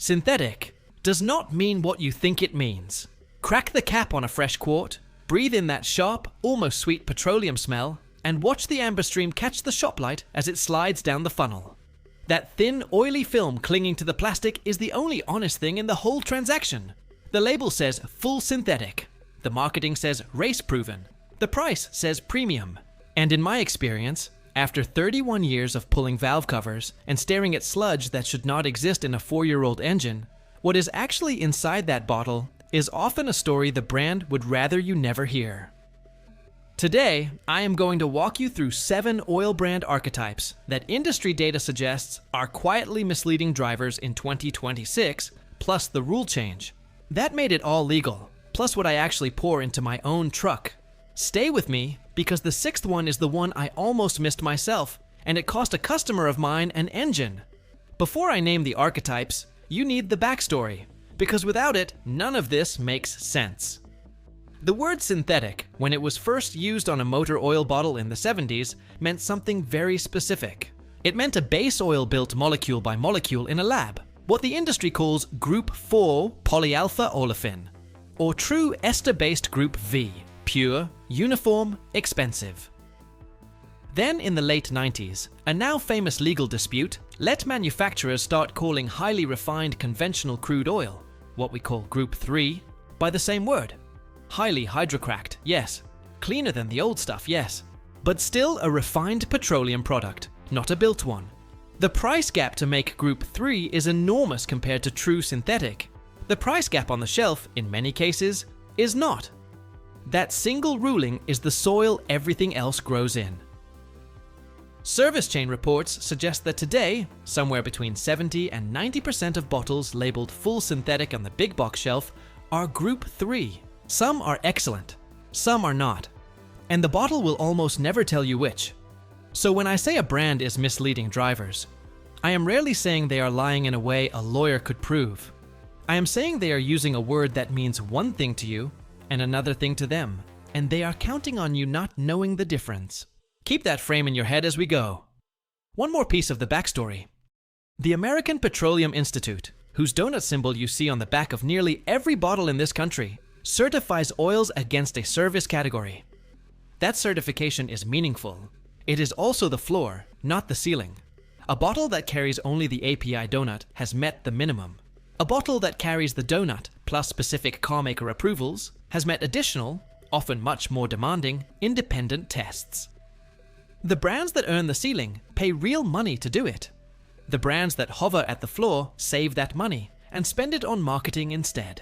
Synthetic does not mean what you think it means. Crack the cap on a fresh quart, breathe in that sharp, almost sweet petroleum smell, and watch the amber stream catch the shop light as it slides down the funnel. That thin, oily film clinging to the plastic is the only honest thing in the whole transaction. The label says full synthetic. The marketing says race proven. The price says premium. And in my experience, after 31 years of pulling valve covers and staring at sludge that should not exist in a 4-year-old engine, what is actually inside that bottle is often a story the brand would rather you never hear. Today, I am going to walk you through 7 oil brand archetypes that industry data suggests are quietly misleading drivers in 2026, plus the rule change. That made it all legal, plus what I actually pour into my own truck. Stay with me, because the 6th one is the one I almost missed myself, and it cost a customer of mine an engine. Before I name the archetypes, you need the backstory, because without it, none of this makes sense. The word synthetic, when it was first used on a motor oil bottle in the 70s, meant something very specific. It meant a base oil built molecule by molecule in a lab, what the industry calls Group 4 polyalpha olefin, or true ester-based Group V. Pure, uniform, expensive. Then in the late 90s, a now famous legal dispute let manufacturers start calling highly refined conventional crude oil, what we call Group 3, by the same word. Highly hydrocracked, yes. Cleaner than the old stuff, yes. But still a refined petroleum product, not a built one. The price gap to make Group 3 is enormous compared to true synthetic. The price gap on the shelf, in many cases, is not. That single ruling is the soil everything else grows in. Service chain reports suggest that today, somewhere between 70 and 90% of bottles labeled full synthetic on the big box shelf are Group 3. Some are excellent, some are not. And the bottle will almost never tell you which. So when I say a brand is misleading drivers, I am rarely saying they are lying in a way a lawyer could prove. I am saying they are using a word that means one thing to you and another thing to them, and they are counting on you not knowing the difference. Keep that frame in your head as we go. One more piece of the backstory. The American Petroleum Institute, whose donut symbol you see on the back of nearly every bottle in this country, certifies oils against a service category. That certification is meaningful. It is also the floor, not the ceiling. A bottle that carries only the API donut has met the minimum. A bottle that carries the donut plus specific carmaker approvals has met additional, often much more demanding, independent tests. The brands that earn the ceiling pay real money to do it. The brands that hover at the floor save that money and spend it on marketing instead.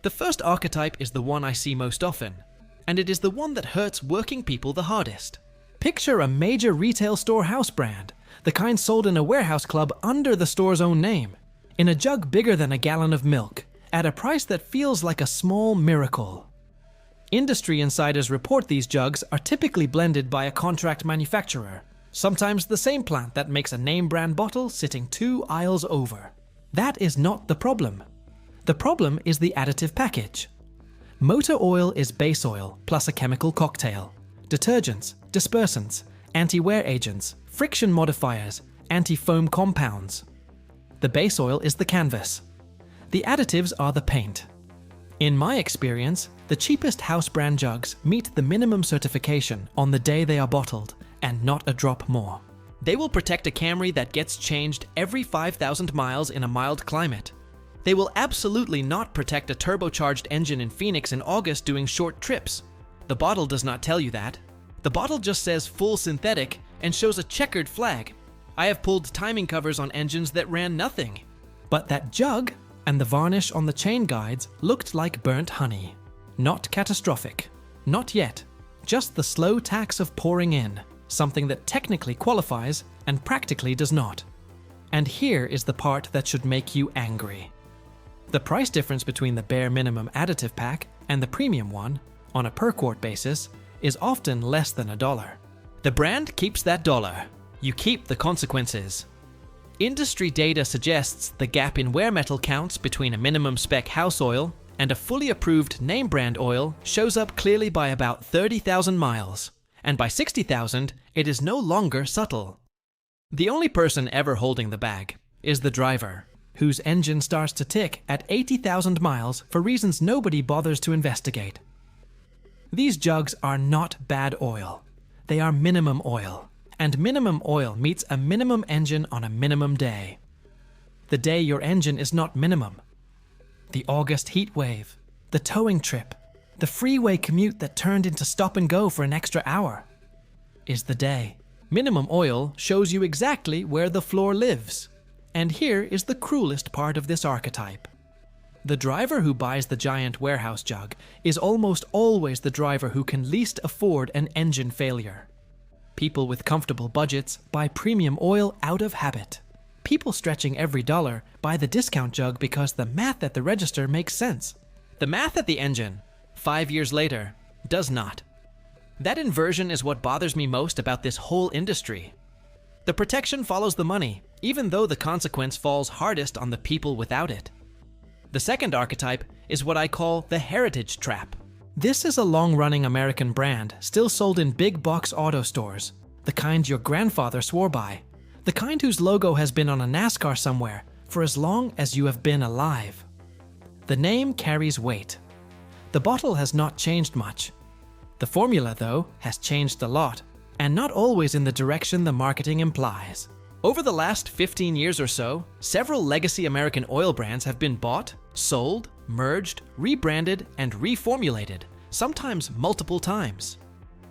The first archetype is the one I see most often, and it is the one that hurts working people the hardest. Picture a major retail store house brand, the kind sold in a warehouse club under the store's own name, in a jug bigger than a gallon of milk, at a price that feels like a small miracle. Industry insiders report these jugs are typically blended by a contract manufacturer, sometimes the same plant that makes a name brand bottle sitting 2 aisles over. That is not the problem. The problem is the additive package. Motor oil is base oil plus a chemical cocktail. Detergents, dispersants, anti-wear agents, friction modifiers, anti-foam compounds. The base oil is the canvas. The additives are the paint. In my experience, the cheapest house brand jugs meet the minimum certification on the day they are bottled, and not a drop more. They will protect a Camry that gets changed every 5,000 miles in a mild climate. They will absolutely not protect a turbocharged engine in Phoenix in August doing short trips. The bottle does not tell you that. The bottle just says full synthetic and shows a checkered flag. I have pulled timing covers on engines that ran nothing. But that jug and the varnish on the chain guides looked like burnt honey. Not catastrophic. Not yet. Just the slow tax of pouring in, something that technically qualifies and practically does not. And here is the part that should make you angry. The price difference between the bare minimum additive pack and the premium one, on a per quart basis, is often less than $1. The brand keeps that dollar. You keep the consequences. Industry data suggests the gap in wear metal counts between a minimum spec house oil and a fully approved name brand oil shows up clearly by about 30,000 miles, and by 60,000, it is no longer subtle. The only person ever holding the bag is the driver. whose engine starts to tick at 80,000 miles for reasons nobody bothers to investigate. These jugs are not bad oil. They are minimum oil, and minimum oil meets a minimum engine on a minimum day. The day your engine is not minimum. The August heat wave, the towing trip, the freeway commute that turned into stop and go for an extra hour, is the day. Minimum oil shows you exactly where the floor lives. And here is the cruelest part of this archetype. The driver who buys the giant warehouse jug is almost always the driver who can least afford an engine failure. People with comfortable budgets buy premium oil out of habit. People stretching every dollar buy the discount jug because the math at the register makes sense. The math at the engine, 5 years later, does not. That inversion is what bothers me most about this whole industry. The protection follows the money, even though the consequence falls hardest on the people without it. The second archetype is what I call the heritage trap. This is a long-running American brand still sold in big box auto stores, the kind your grandfather swore by, the kind whose logo has been on a NASCAR somewhere for as long as you have been alive. The name carries weight. The bottle has not changed much. The formula, though, has changed a lot, and not always in the direction the marketing implies. Over the last 15 years or so, several legacy American oil brands have been bought, sold, merged, rebranded, and reformulated, sometimes multiple times.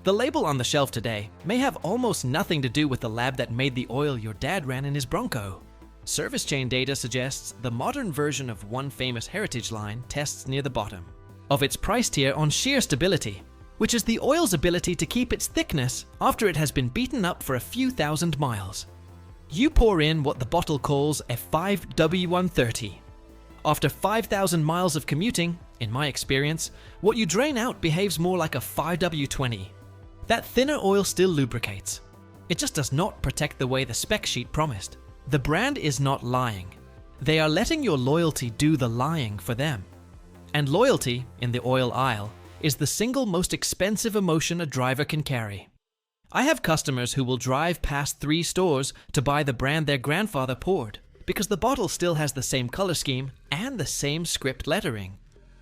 The label on the shelf today may have almost nothing to do with the lab that made the oil your dad ran in his Bronco. Service chain data suggests the modern version of one famous heritage line tests near the bottom of its price tier on sheer stability, which is the oil's ability to keep its thickness after it has been beaten up for a few thousand miles. You pour in what the bottle calls a 5W130. After 5,000 miles of commuting, in my experience, what you drain out behaves more like a 5W20. That thinner oil still lubricates. It just does not protect the way the spec sheet promised. The brand is not lying. They are letting your loyalty do the lying for them. And loyalty, in the oil aisle, is the single most expensive emotion a driver can carry. I have customers who will drive past 3 stores to buy the brand their grandfather poured, because the bottle still has the same color scheme and the same script lettering.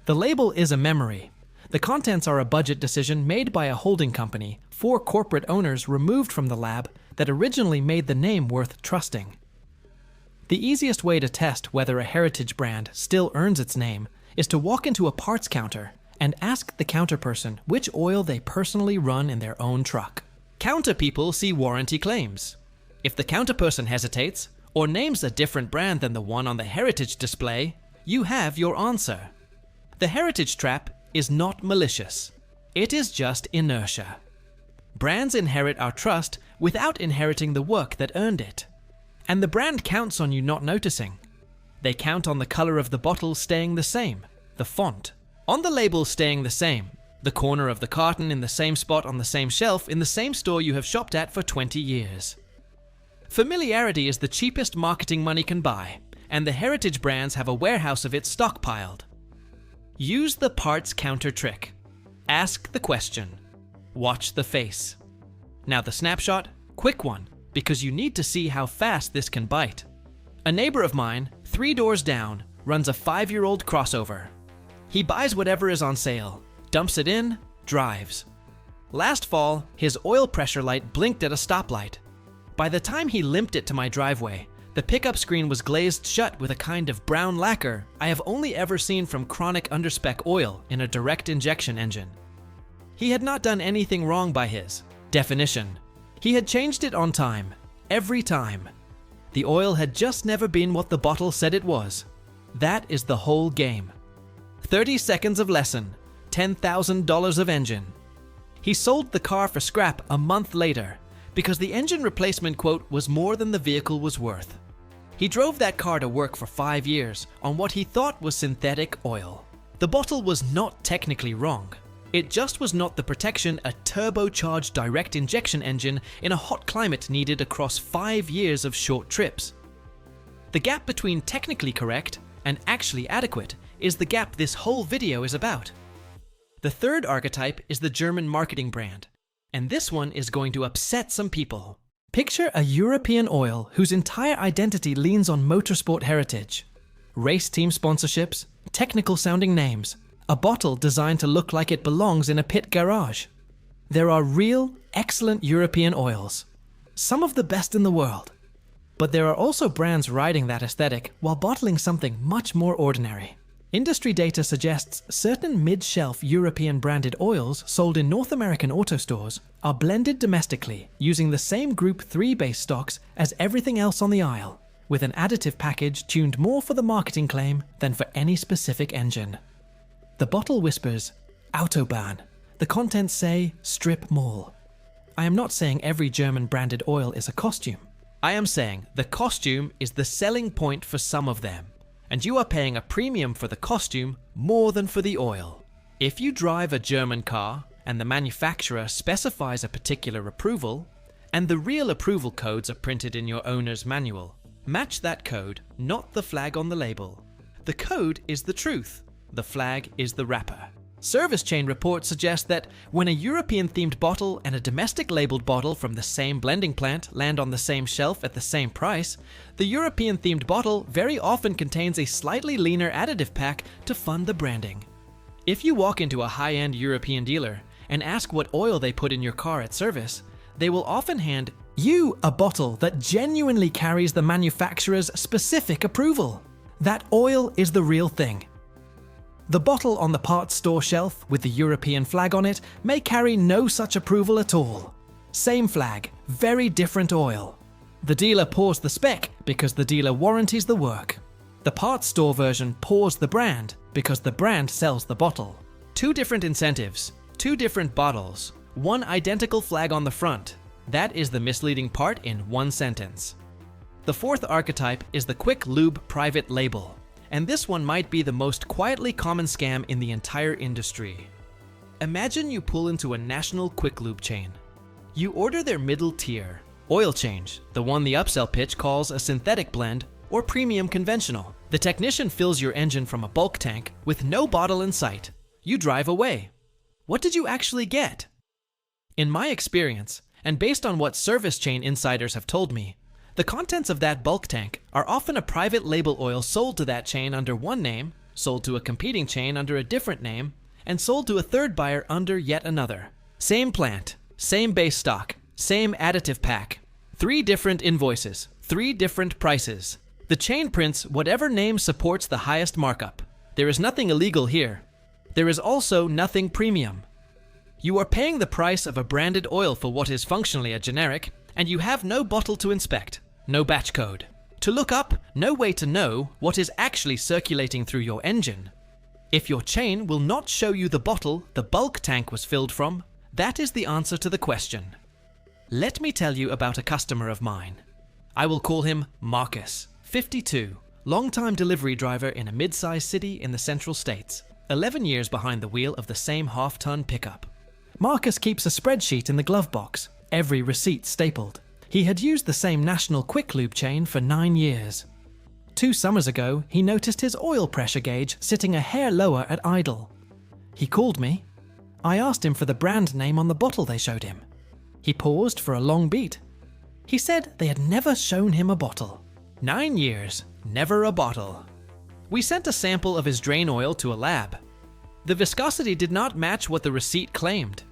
The label is a memory. The contents are a budget decision made by a holding company, 4 corporate owners removed from the lab that originally made the name worth trusting. The easiest way to test whether a heritage brand still earns its name is to walk into a parts counter and ask the counter person which oil they personally run in their own truck. Counter people see warranty claims. If the counter person hesitates or names a different brand than the one on the heritage display, you have your answer. The heritage trap is not malicious. It is just inertia. Brands inherit our trust without inheriting the work that earned it. And the brand counts on you not noticing. They count on the color of the bottle staying the same, the font. On the label staying the same, the corner of the carton in the same spot on the same shelf in the same store you have shopped at for 20 years. Familiarity is the cheapest marketing money can buy, and the heritage brands have a warehouse of it stockpiled. Use the parts counter trick. Ask the question. Watch the face. Now the snapshot, quick one, because you need to see how fast this can bite. A neighbor of mine, 3 doors down, runs a 5-year-old crossover. He buys whatever is on sale, dumps it in, drives. Last fall, his oil pressure light blinked at a stoplight. By the time he limped it to my driveway, the pickup screen was glazed shut with a kind of brown lacquer I have only ever seen from chronic underspec oil in a direct injection engine. He had not done anything wrong by his definition. He had changed it on time, every time. The oil had just never been what the bottle said it was. That is the whole game. 30 seconds of lesson, $10,000 of engine. He sold the car for scrap a month later because the engine replacement quote was more than the vehicle was worth. He drove that car to work for 5 years on what he thought was synthetic oil. The bottle was not technically wrong. It just was not the protection a turbocharged direct injection engine in a hot climate needed across 5 years of short trips. The gap between technically correct and actually adequate is the gap this whole video is about. The third archetype is the German marketing brand, and this one is going to upset some people. Picture a European oil whose entire identity leans on motorsport heritage. Race team sponsorships, technical sounding names, a bottle designed to look like it belongs in a pit garage. There are real, excellent European oils, some of the best in the world. But there are also brands riding that aesthetic while bottling something much more ordinary. Industry data suggests certain mid-shelf European branded oils sold in North American auto stores are blended domestically using the same Group 3 base stocks as everything else on the aisle, with an additive package tuned more for the marketing claim than for any specific engine. The bottle whispers, Autobahn. The contents say, Strip Mall. I am not saying every German branded oil is a costume. I am saying the costume is the selling point for some of them, and you are paying a premium for the costume more than for the oil. If you drive a German car and the manufacturer specifies a particular approval, and the real approval codes are printed in your owner's manual, match that code, not the flag on the label. The code is the truth, the flag is the wrapper. Service chain reports suggest that when a European-themed bottle and a domestic-labeled bottle from the same blending plant land on the same shelf at the same price, the European-themed bottle very often contains a slightly leaner additive pack to fund the branding. If you walk into a high-end European dealer and ask what oil they put in your car at service, they will often hand you a bottle that genuinely carries the manufacturer's specific approval. That oil is the real thing. The bottle on the parts store shelf with the European flag on it may carry no such approval at all. Same flag, very different oil. The dealer pours the spec because the dealer warranties the work. The parts store version pours the brand because the brand sells the bottle. Two different incentives, two different bottles, one identical flag on the front. That is the misleading part in one sentence. The fourth archetype is the quick lube private label. And this one might be the most quietly common scam in the entire industry. Imagine you pull into a national quick lube chain. You order their middle tier, oil change, the one the upsell pitch calls a synthetic blend or premium conventional. The technician fills your engine from a bulk tank with no bottle in sight. You drive away. What did you actually get? In my experience, and based on what service chain insiders have told me, the contents of that bulk tank are often a private label oil sold to that chain under one name, sold to a competing chain under a different name, and sold to a third buyer under yet another. Same plant, same base stock, same additive pack. 3 different invoices, 3 different prices. The chain prints whatever name supports the highest markup. There is nothing illegal here. There is also nothing premium. You are paying the price of a branded oil for what is functionally a generic, and you have no bottle to inspect, no batch code. To look up, no way to know what is actually circulating through your engine. If your chain will not show you the bottle the bulk tank was filled from, that is the answer to the question. Let me tell you about a customer of mine. I will call him Marcus, 52, long-time delivery driver in a mid-sized city in the central states, 11 years behind the wheel of the same half-ton pickup. Marcus keeps a spreadsheet in the glove box, every receipt stapled. He had used the same national quick lube chain for 9 years. 2 summers ago, he noticed his oil pressure gauge sitting a hair lower at idle. He called me. I asked him for the brand name on the bottle they showed him. He paused for a long beat. He said they had never shown him a bottle. 9 years, never a bottle. We sent a sample of his drain oil to a lab. The viscosity did not match what the receipt claimed.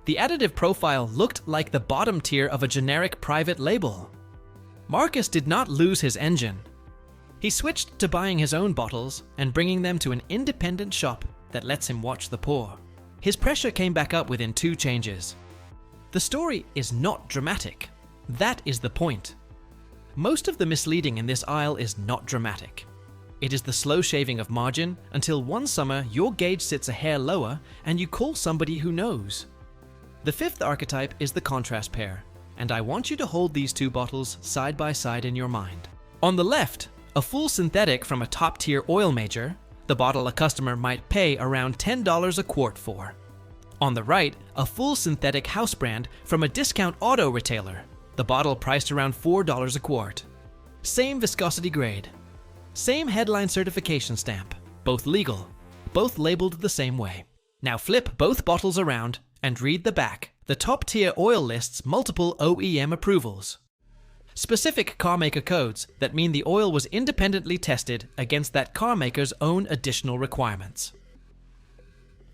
The additive profile looked like the bottom tier of a generic private label. Marcus did not lose his engine. He switched to buying his own bottles and bringing them to an independent shop that lets him watch the pour. His pressure came back up within 2 changes. The story is not dramatic. That is the point. Most of the misleading in this aisle is not dramatic. It is the slow shaving of margin until one summer your gauge sits a hair lower and you call somebody who knows. The 5th archetype is the contrast pair, and I want you to hold these 2 bottles side by side in your mind. On the left, a full synthetic from a top-tier oil major, the bottle a customer might pay around $10 a quart for. On the right, a full synthetic house brand from a discount auto retailer, the bottle priced around $4 a quart. Same viscosity grade. Same headline certification stamp, both legal, both labeled the same way. Now flip both bottles around and read the back. The top tier oil lists multiple OEM approvals. Specific carmaker codes that mean the oil was independently tested against that carmaker's own additional requirements.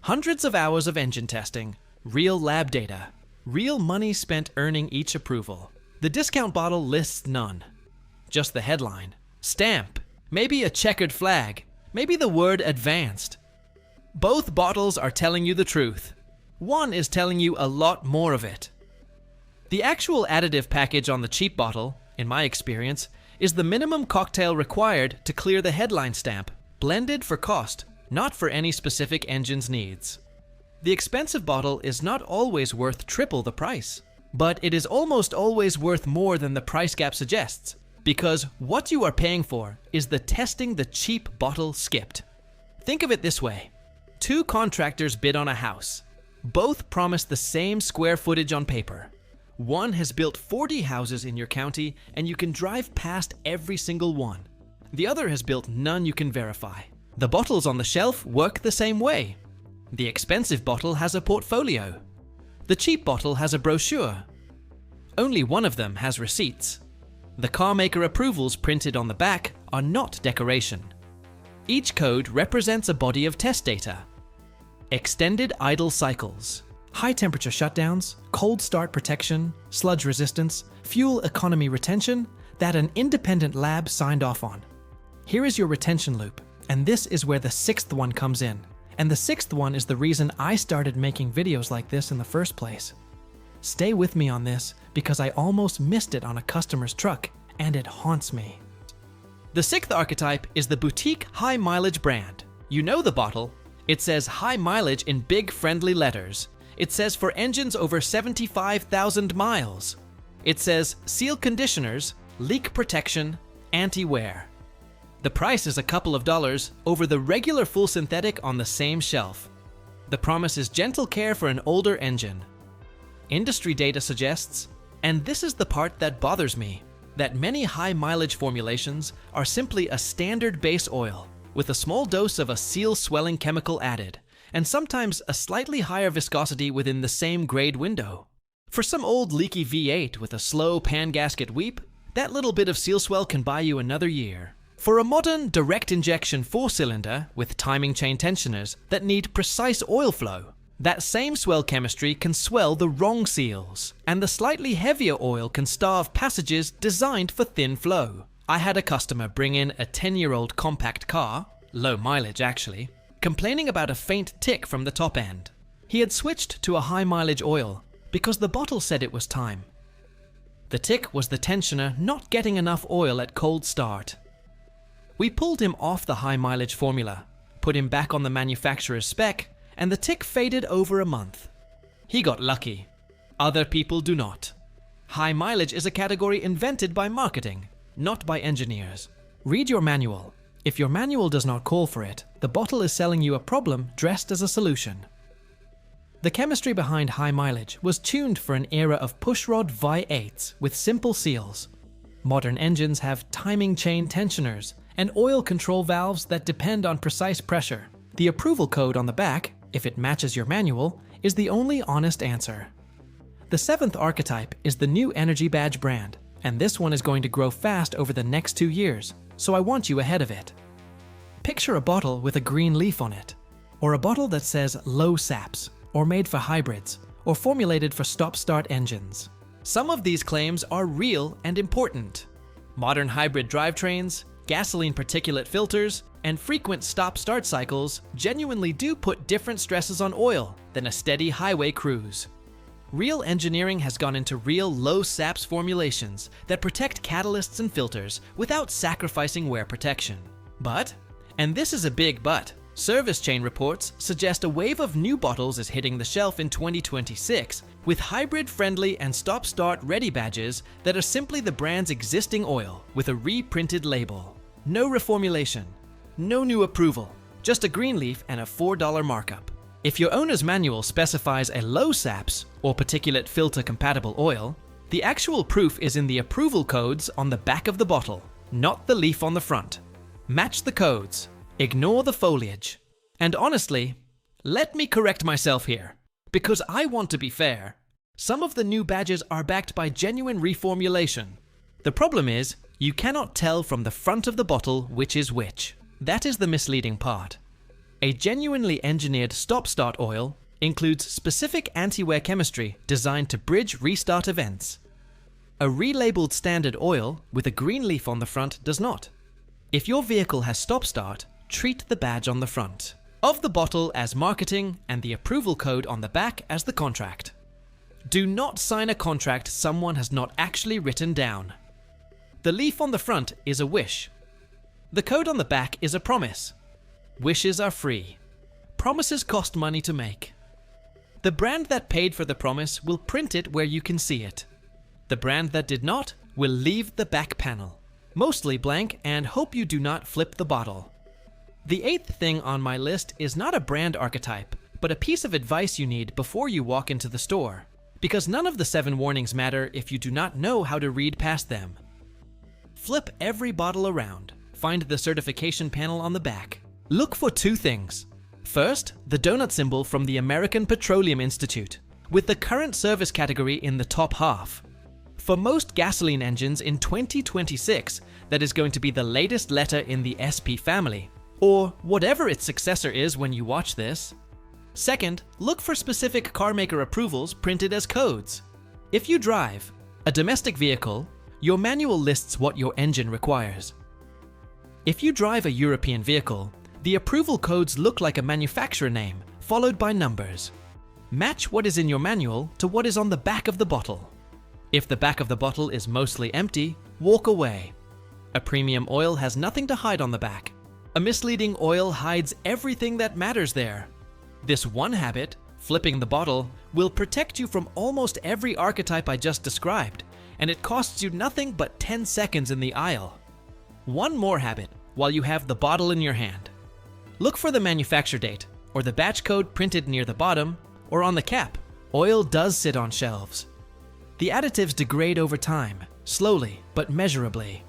Hundreds of hours of engine testing, real lab data, real money spent earning each approval. The discount bottle lists none. Just the headline, stamp, maybe a checkered flag, maybe the word advanced. Both bottles are telling you the truth. One is telling you a lot more of it. The actual additive package on the cheap bottle, in my experience, is the minimum cocktail required to clear the headline stamp, blended for cost, not for any specific engine's needs. The expensive bottle is not always worth triple the price, but it is almost always worth more than the price gap suggests, because what you are paying for is the testing the cheap bottle skipped. Think of it this way. Two contractors bid on a house. Both promise the same square footage on paper. One has built 40 houses in your county and you can drive past every single one. The other has built none you can verify. The bottles on the shelf work the same way. The expensive bottle has a portfolio. The cheap bottle has a brochure. Only one of them has receipts. The carmaker approvals printed on the back are not decoration. Each code represents a body of test data. Extended idle cycles, high temperature shutdowns, cold start protection, sludge resistance, fuel economy retention that an independent lab signed off on. Here is your retention loop, and this is where the sixth one comes in. And the sixth one is the reason I started making videos like this in the first place. Stay with me on this because I almost missed it on a customer's truck, and it haunts me. The sixth archetype is the boutique high mileage brand. You know the bottle. It says high mileage in big friendly letters. It says for engines over 75,000 miles. It says seal conditioners, leak protection, anti-wear. The price is a couple of dollars over the regular full synthetic on the same shelf. The promise is gentle care for an older engine. Industry data suggests, and this is the part that bothers me, that many high mileage formulations are simply a standard base oil with a small dose of a seal swelling chemical added, and sometimes a slightly higher viscosity within the same grade window. For some old leaky V8 with a slow pan gasket weep, that little bit of seal swell can buy you another year. For a modern direct injection 4-cylinder with timing chain tensioners that need precise oil flow, that same swell chemistry can swell the wrong seals, and the slightly heavier oil can starve passages designed for thin flow. I had a customer bring in a 10-year-old compact car, low mileage actually, complaining about a faint tick from the top end. He had switched to a high mileage oil because the bottle said it was time. The tick was the tensioner not getting enough oil at cold start. We pulled him off the high mileage formula, put him back on the manufacturer's spec, and the tick faded over a month. He got lucky. Other people do not. High mileage is a category invented by marketing, not by engineers. Read your manual. If your manual does not call for it, the bottle is selling you a problem dressed as a solution. The chemistry behind high mileage was tuned for an era of pushrod Vi-8s with simple seals. Modern engines have timing chain tensioners and oil control valves that depend on precise pressure. The approval code on the back, if it matches your manual, is the only honest answer. The seventh archetype is the new Energy Badge brand, and this one is going to grow fast over the next 2 years, so I want you ahead of it. Picture a bottle with a green leaf on it, or a bottle that says low SAPs, or made for hybrids, or formulated for stop-start engines. Some of these claims are real and important. Modern hybrid drivetrains, gasoline particulate filters, and frequent stop-start cycles genuinely do put different stresses on oil than a steady highway cruise. Real engineering has gone into real low SAPs formulations that protect catalysts and filters without sacrificing wear protection. But, and this is a big but, service chain reports suggest a wave of new bottles is hitting the shelf in 2026 with hybrid-friendly and stop-start ready badges that are simply the brand's existing oil with a reprinted label. No reformulation, no new approval, just a green leaf and a $4 markup. If your owner's manual specifies a low SAPs or particulate filter compatible oil, the actual proof is in the approval codes on the back of the bottle, not the leaf on the front. Match the codes, ignore the foliage. And honestly, let me correct myself here, because I want to be fair. Some of the new badges are backed by genuine reformulation. The problem is, you cannot tell from the front of the bottle which is which. That is the misleading part. A genuinely engineered stop-start oil includes specific anti-wear chemistry designed to bridge restart events. A relabeled standard oil with a green leaf on the front does not. If your vehicle has stop-start, treat the badge on the front of the bottle as marketing and the approval code on the back as the contract. Do not sign a contract someone has not actually written down. The leaf on the front is a wish. The code on the back is a promise. Wishes are free. Promises cost money to make. The brand that paid for the promise will print it where you can see it. The brand that did not will leave the back panel, mostly blank, and hope you do not flip the bottle. The 8th thing on my list is not a brand archetype, but a piece of advice you need before you walk into the store, because none of the 7 warnings matter if you do not know how to read past them. Flip every bottle around. Find the certification panel on the back. Look for 2 things. First, the donut symbol from the American Petroleum Institute, with the current service category in the top half. For most gasoline engines in 2026, that is going to be the latest letter in the SP family, or whatever its successor is when you watch this. Second, look for specific carmaker approvals printed as codes. If you drive a domestic vehicle, your manual lists what your engine requires. If you drive a European vehicle, the approval codes look like a manufacturer name, followed by numbers. Match what is in your manual to what is on the back of the bottle. If the back of the bottle is mostly empty, walk away. A premium oil has nothing to hide on the back. A misleading oil hides everything that matters there. This one habit, flipping the bottle, will protect you from almost every archetype I just described, and it costs you nothing but 10 seconds in the aisle. One more habit while you have the bottle in your hand. Look for the manufacture date, or the batch code printed near the bottom, or on the cap. Oil does sit on shelves. The additives degrade over time, slowly but measurably.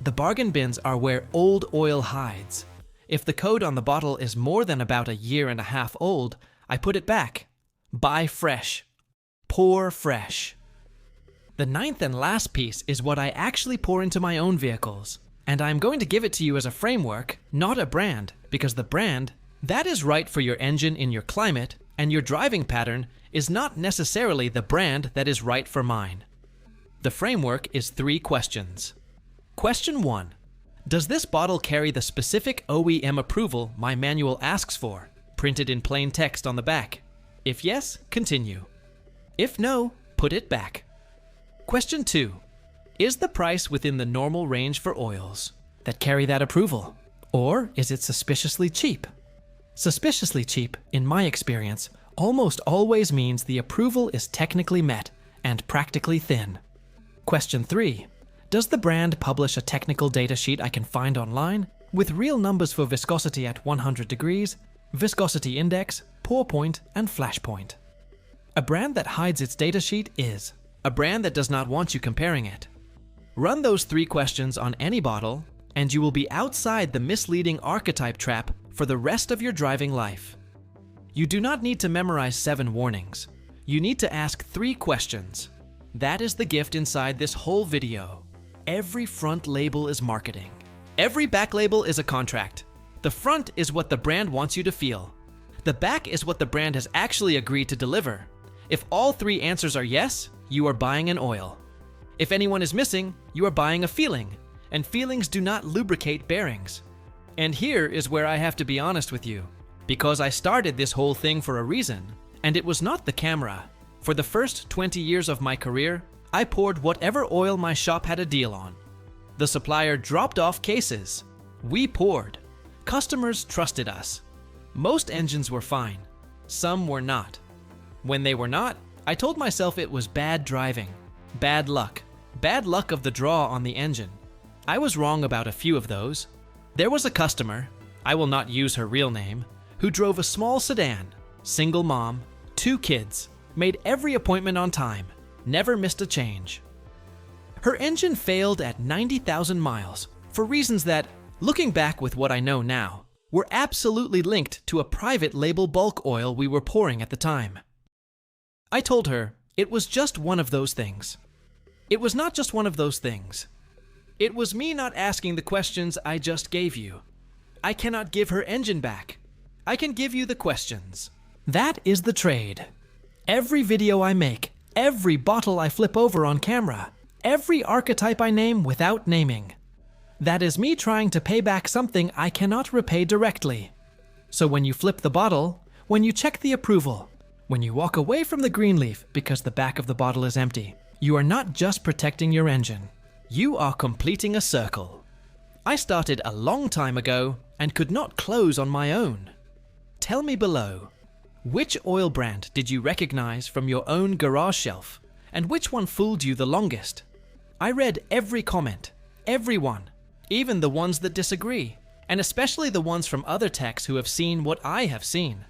The bargain bins are where old oil hides. If the code on the bottle is more than about a year and a half old, I put it back. Buy fresh. Pour fresh. The 9th and last piece is what I actually pour into my own vehicles. And I'm going to give it to you as a framework, not a brand, because the brand, that is right for your engine in your climate, and your driving pattern is not necessarily the brand that is right for mine. The framework is 3 questions. Question 1. Does this bottle carry the specific OEM approval my manual asks for, printed in plain text on the back? If yes, continue. If no, put it back. Question 2. Is the price within the normal range for oils that carry that approval? Or is it suspiciously cheap? Suspiciously cheap, in my experience, almost always means the approval is technically met and practically thin. Question 3. Does the brand publish a technical data sheet I can find online with real numbers for viscosity at 100 degrees, viscosity index, pour point, and flash point? A brand that hides its data sheet is a brand that does not want you comparing it. Run those 3 questions on any bottle, and you will be outside the misleading archetype trap for the rest of your driving life. You do not need to memorize 7 warnings. You need to ask 3 questions. That is the gift inside this whole video. Every front label is marketing. Every back label is a contract. The front is what the brand wants you to feel. The back is what the brand has actually agreed to deliver. If all 3 answers are yes, you are buying an oil. If anyone is missing, you are buying a feeling, and feelings do not lubricate bearings. And here is where I have to be honest with you, because I started this whole thing for a reason, and it was not the camera. For the first 20 years of my career, I poured whatever oil my shop had a deal on. The supplier dropped off cases. We poured. Customers trusted us. Most engines were fine. Some were not. When they were not, I told myself it was bad driving, bad luck of the draw on the engine. I was wrong about a few of those. There was a customer, I will not use her real name, who drove a small sedan, single mom, 2 kids, made every appointment on time, never missed a change. Her engine failed at 90,000 miles for reasons that, looking back with what I know now, were absolutely linked to a private label bulk oil we were pouring at the time. I told her it was just one of those things. It was not just one of those things. It was me not asking the questions I just gave you. I cannot give her engine back. I can give you the questions. That is the trade. Every video I make, every bottle I flip over on camera, every archetype I name without naming. That is me trying to pay back something I cannot repay directly. So when you flip the bottle, when you check the approval, when you walk away from the green leaf because the back of the bottle is empty, you are not just protecting your engine. You are completing a circle. I started a long time ago and could not close on my own. Tell me below, which oil brand did you recognize from your own garage shelf, and which one fooled you the longest? I read every comment, everyone, even the ones that disagree, and especially the ones from other techs who have seen what I have seen.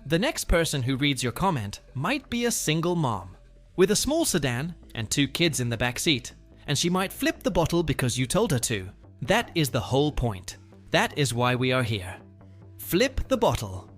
The next person who reads your comment might be a single mom with a small sedan and 2 kids in the back seat, and she might flip the bottle because you told her to. That is the whole point. That is why we are here. Flip the bottle.